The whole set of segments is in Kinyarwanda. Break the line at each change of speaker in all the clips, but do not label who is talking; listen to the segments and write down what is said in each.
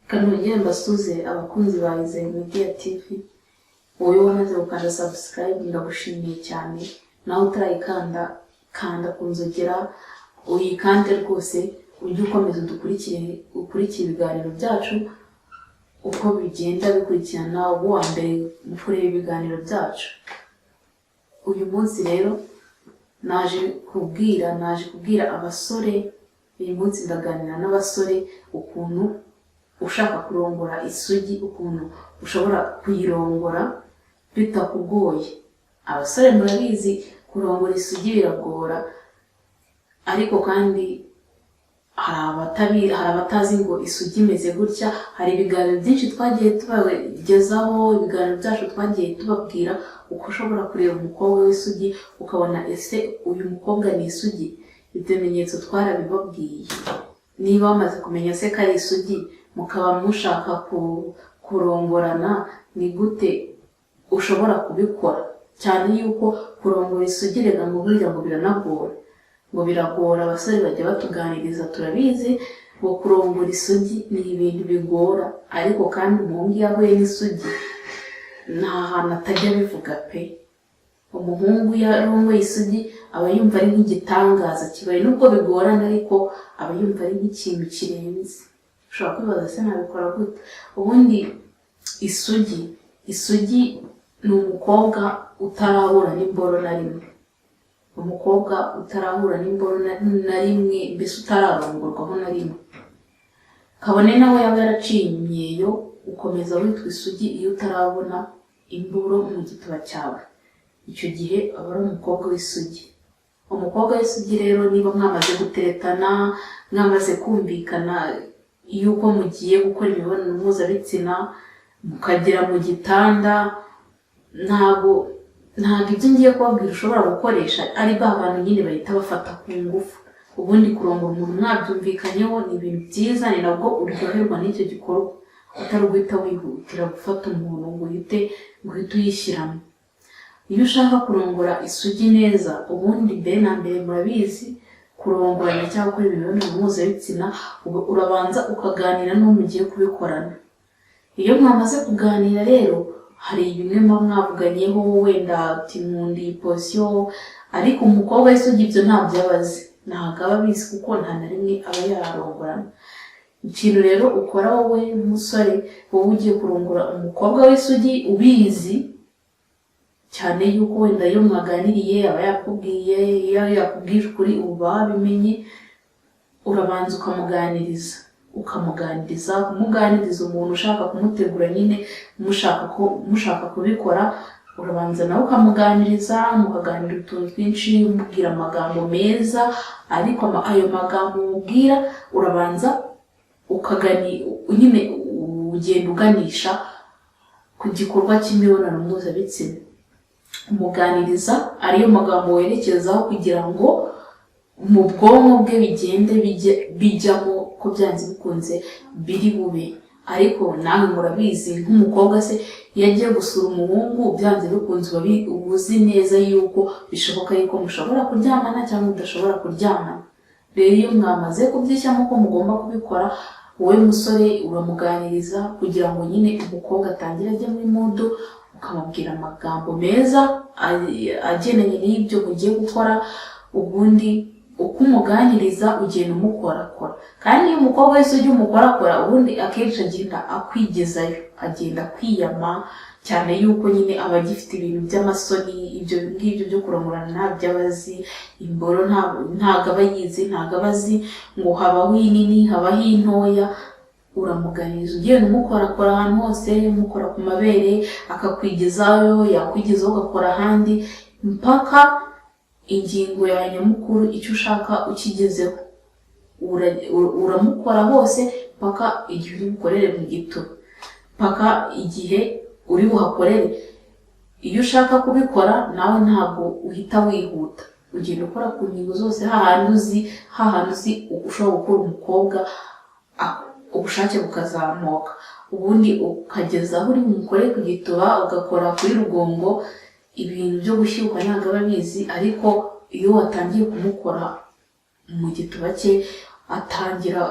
Kanongere mbasuze abakunzi ba Izere Media TV. Wowe wamaze gukanda subscribe ndagushimiye cyane. Nawe utarayikanda kanda kunzogera uyikande rwose ujye ukomeza ukurikire ibiganiro byacu uko bigenda bikurikirana ubu wa mbere mu kureba ibiganiro byacu. Uyu munsi rero naje kubwira abasore. Uyu munsi ndaganira n'abasore ukuntu ushaka kurongora isugi, ukuntu ushobora kuyirongora bitakugoye. Abasore murabizi kurongora isugi biragora, ariko kandi hari abatazi ngo isugi imeze gutya. Hari ibiganiro byinshi twagiye tubagezaho, ibiganiro byacu twagiye tubabwira uko ushobora kureba umukobwa w'isugi ukabona ese uyu mukobwa ni isugi. Ibyo bimenyetso twarabibabwiye. Niba wamaze kumenya se ko ari isugi mukaba mushaka kurongorana, ni gute ushobora kubikora? Cyane yuko kurongora isugi rega ngo burya ngo biranagora, ngo biragora. Abasore bajya batuganiriza, turabizi ngo kurongora isugi ni ibintu bigora, ariko kandi umuhungu iyo ahuye n'isugi nta hantu atajya bivuga pe. Umuhungu iyo arongoye isugi aba yumva ari nk'igitangaza kibaye, nubwo bigorana ariko aba yumva ari nk'ikintu kirenze. Ushobora kwibaza se nabikora gute? Ubundi isugi ni umukobwa utarahura n'imboro na rimwe. Umukobwa utarahura n'imboro na rimwe, mbese utararongorwaho na rimwe. Kabone nawe yaba yaraciye imyeyo ukomeza witwa isugi iyo utarabona imboro mu gituba cyawe. Icyo gihe aba ari umukobwa w'isugi. Umukobwa w'isugi rero niba mwamaze guteretana, mwamaze kumvikana yuko mugiye gukora imibonano mpuzabitsina mukagera mu gitanda, ntabwo ibyo ngiye kubabwira ushobora gukoresha ari ba bantu nyine bahita bafata ku ngufu. Ubundi kurongora umuntu mwabyumvikanyeho ni ibintu byiza, ni nabwo uryoherwa n'icyo gikorwa, utari uguhita wihutira gufata umuntu ngo uhite uyishyiramo. Iyo ushaka kurongora isugi neza, ubundi mbere na mbere murabizi kurongorana cyangwa gukora imibonano mpuzabitsina urabanza ukaganira n'uwo mugiye kubikorana. Iyo mwamaze kuganira rero hari bimwe mwavuganyeho, wenda ati nkunda iyi posiyo, ariko umukobwa w'isugi ibyo ntabyo aba azi, ntabwo aba abizi kuko nta na rimwe aba yararongorana. Ikintu rero ukora wowe musore, wowe ugiye kurongora umukobwa w'isugi ubizi cyane yuko wenda iyo mwaganiriye aba yakubwiye, iyo yakubwije ukuri uba wabimenye, urabanza ukamuganiriza umuntu ushaka kumutegura nyine mushaka kubikora. Urabanza nawe ukamuganiriza, mukaganira utuntu twinshi, umubwira amagambo meza, ariko ayo magambo umubwira urabanza nyine ugenda uganisha ku gikorwa cy'imibonano mpuzabitsina. Umuganiriza ariyo magambo werekezaho kugira ngo mu bwonko bwe bigende bijyamo ko byanze bikunze biri bube. Ariko nawe murabizi nk'umukobwa se iyo agiye gusura umuhungu byanze bikunze uba uzi neza yuko bishoboka yuko mushobora kuryamana cyangwa mudashobora kuryamana. Rero iyo mwamaze kubyishyamo ko mugomba kubikora, wowe musore uramuganiriza kugira ngo nyine umukobwa atangire ajye muri modo, ukamubwira amagambo meza agenanye n'ibyo mugiye gukora. Ubundi uko umuganiriza ugenda umukorakora, kandi iyo umukobwa wese ujya umukorakora ubundi akenshi agenda akwigezayo, agenda kwiyama cyane yuko nyine aba agifite ibintu by'amasoni. Ibyo ngibyo byo kurongorana ntabyo aba azi, imboro ntabwo aba yizi, ntabwo aba azi ngo habaho inini habaho intoya. Uramuganiriza ugenda umukorakora ahantu hose, umukora ku mabere akakwigezayo, yakwigezaho ugakora ahandi, mpaka ingingo ya nyamukuru icyo ushaka ukigezeho. Uramukora hose mpaka igihe uri bukorere mu gituba, mpaka igihe uri buhakorere. Iyo ushaka kubikora nawe ntabwo uhita wihuta, ugenda ukora ku ngingo zose, hahandi uzi ushobora gukora umukobwa ubushake bukazamuka. Ubundi ukageza aho uri bumukore ku gituba, ugakora kuri rugongo. Ibintu byo gushyuka ntabwo aba abizi, ariko iyo watangiye kumukora mu gituba cye atangira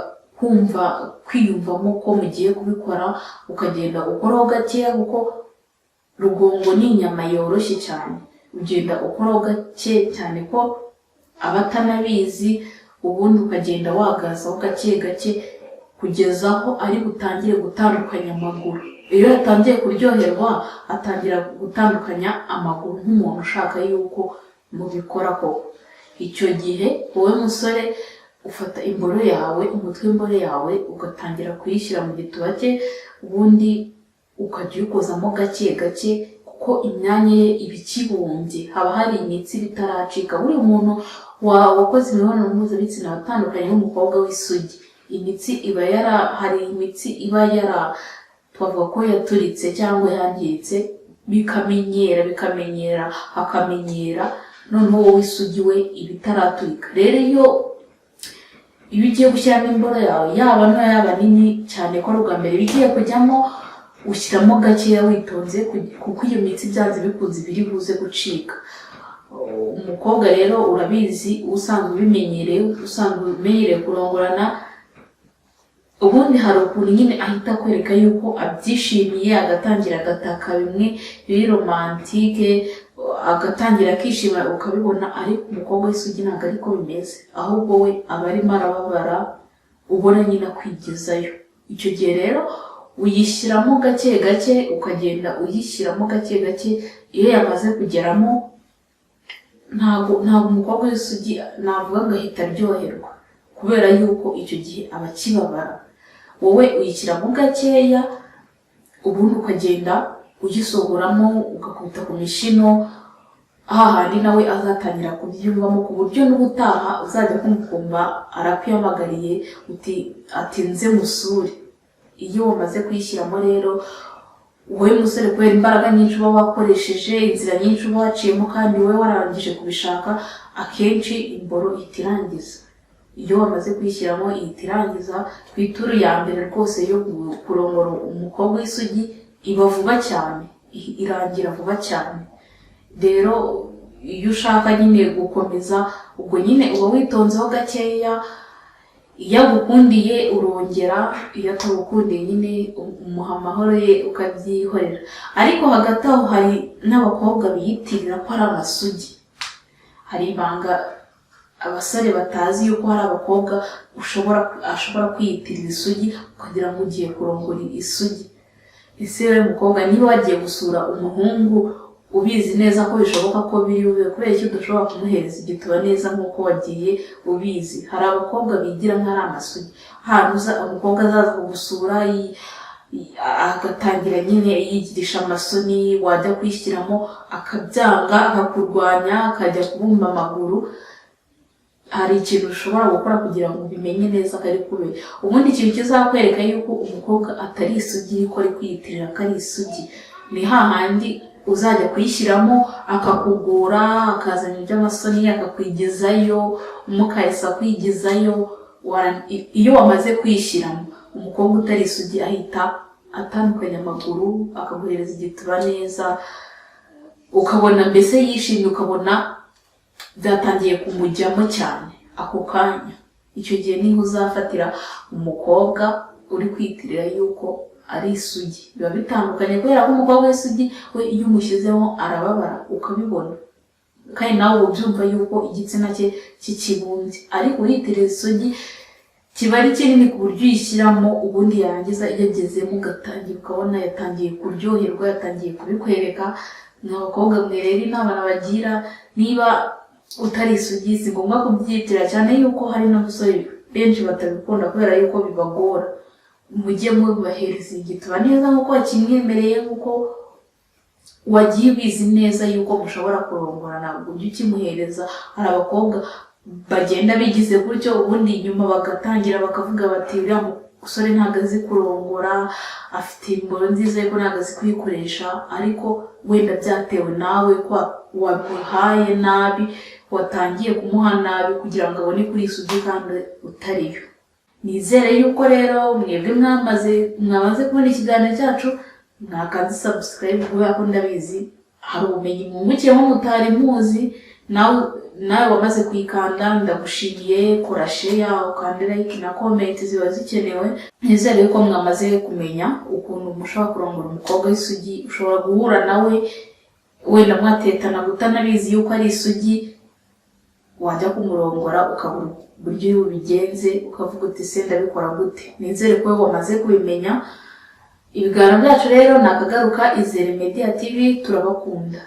kwiyumvamo ko mugiye kubikora, ukagenda ukoraho gakeya kuko rugongo ni inyama yoroshye cyane. Ugenda ukoraho gake cyane ko abatanabizi, ubundi ukagenda wagazaho gake gake kugeza aho ari butangire gutandukanya amaguru. Iyo yatangiye kuryoherwa atangira gutandukanya amaguru nk'umuntu ushaka yuko mubikora koko. Icyo gihe wowe musore ufata imboro yawe, umutwe w'imboro yawe ugatangira kuyishyira mu gituba cye, ubundi ukajya uyikozamo gake gake kuko imyanya ye iba ikibumbye, haba hari imitsi bitaracika. Buri muntu wakoze imibonano mpuzabitsina atandukanye n'umukobwa w'isugi, imitsi iba hari imitsi iba twavuga ko yaturitse cyangwa yangiritse, bikamenyera hakamenyera, noneho wowe isugi we iba itaraturika. Rero iyo ugiye gushyiramo imboro yawe, yaba ntoya yaba nini cyane ko ari ubwa mbere bigiye kujyamo, ushyiramo gakeya witonze kuko iyo mitsi byanze bikunze biri buze gucika. Umukobwa rero urabizi, usanzwe umenyereye kurongorana, ubundi hari ukuntu nyine ahita akwereka yuko abyishimiye, agatangira agataka bimwe biri romantike, agatangira akishima ukabibona. Ariko umukobwa w'isugi ntabwo ariko bimeze, ahubwo we aba arimo arababara, ubona nyine akwigezayo. Icyo gihe rero uyishyiramo gake gake, ukagenda uyishyiramo gake gake. Iyo yamaze kugeramo, ntabwo umukobwa w'isugi navuga ngo ahita aryoherwa, kubera yuko icyo gihe aba akibabara. Wowe uyishyiramo gakeya, ubundi ukagenda ugisohoramo, ugakubita ku mishino, hahandi nawe azatangira kubyiyumvamo, ku buryo n'ubutaha uzajya kumukumva arakwiyamagariye ati nze musure. Iyo wamaze kuyishyiramo rero, wowe musore, kubera imbaraga nyinshi uba wakoresheje, inzira nyinshi uba waciyemo, kandi wowe wararangije kubishaka, akenshi imboro ihita irangiza. Iyo wamaze kuyishyiramo ihita irangiza. Ku ituru ya mbere rwose yo kurongora umukobwa w'isugi iba vuba cyane, irangira vuba cyane. Rero iyo ushaka nyine gukomeza, ubwo nyine uba witonzeho gakeya. Iyo agukundiye urongera, iyo atagukundiye nyine umuha amahoro ye ukabyihorera. Ariko hagati aho hari n'abakobwa biyitirira ko ari amasugi. Hari ibanga abasore batazi yuko hari abakobwa ashobora kwiyitirira isugi ukagira ngo ugiye kurongora isugi. Ese wowe mukobwa, niba wagiye gusura umuhungu ubizi neza ko bishoboka ko biri bube, kubera icyo udashobora kumuhereza igituba neza nk'uko wagiye ubizi? Hari abakobwa bigira nk'ari amasugi, ahantu umukobwa azaza kugusura agatangira nyine yigirisha amasoni, wajya kwishyiramo akabyanga, akakurwanya, akajya kubumba amaguru. Hari ikintu ushobora gukora kugira ngo ubimenye neza ko ari kubera. Ubundi ikintu kizakwereka yuko umukobwa atari isugi yuko ari kwiyitirira ko ari isugi, ni hahandi uzajya kuyishyiramo akakugora, akazana iby'amasoni akakwigezayo, umukahise akwigezayo. Iyo wamaze kuyishyiramo, umukobwa utari isugi ahita atandukanya amaguru, akaguhereza igituba neza, ukabona mbese yishimye, ukabona byatangiye kumujyamo cyane ako kanya. Icyo gihe niho uzafatira umukobwa uri kwiyitirira yuko ari isugi. Biba bitandukanye, kubera ko umukobwa w'isugi we iyo umushyizemo arababara ukabibona, kandi nawe ubyumva yuko igitsina cye kikibumbye. Ariko uyitirira isugi kiba ari kinini ku buryo uyishyiramo, ubundi yarangiza yagezemo ugatangira ukabona yatangiye kuryoherwa, yatangiye kubikwereka. N'abakobwa mwe rero inama nabagira, niba utari isugi si ngombwa kubyitirira, cyane yuko hari n'abasore benshi batabikunda kubera yuko bibagora. Mujye mubahereza igituba neza nk'uko wakimwemereye, nk'uko wagiye ubizi neza yuko mushobora kurongorana, ujye ukimuhereza. Hari abakobwa bagenda bigize gutyo, ubundi inyuma bagatangira bakavuga bati uriya musore ntabwo azi kurongora, afite imboro nziza ariko ntabwo azi kuyikoresha. Ariko wenda byatewe nawe ko wamuhaye nabi, watangiye kumuha nabi kugira ngo abone kuri isugi kandi utariyo. Nizere yuko rero mwebwe mwamaze kubona ikiganiro cyacu, mwakanze subscribe kubera ko ndabizi hari ubumenyi mwungukiyemo mutari muzi. nawe wamaze kuyikanda ndagushimiye. Kora share, ukande like na comment ziba zikenewe. Nizere ko mwamaze kumenya ukuntu mushobora kurongora umukobwa w'isugi. Ushobora guhura nawe wenda mwatetana gutanabizi yuko ari isugi, wajya kumurongora ukabura uburyo ubigenze, ukavuga uti se ndabikora gute. Nizere ko wamaze kubimenya. Ibiganiro byacu rero nakagaruka Izere Media TV, turabakunda.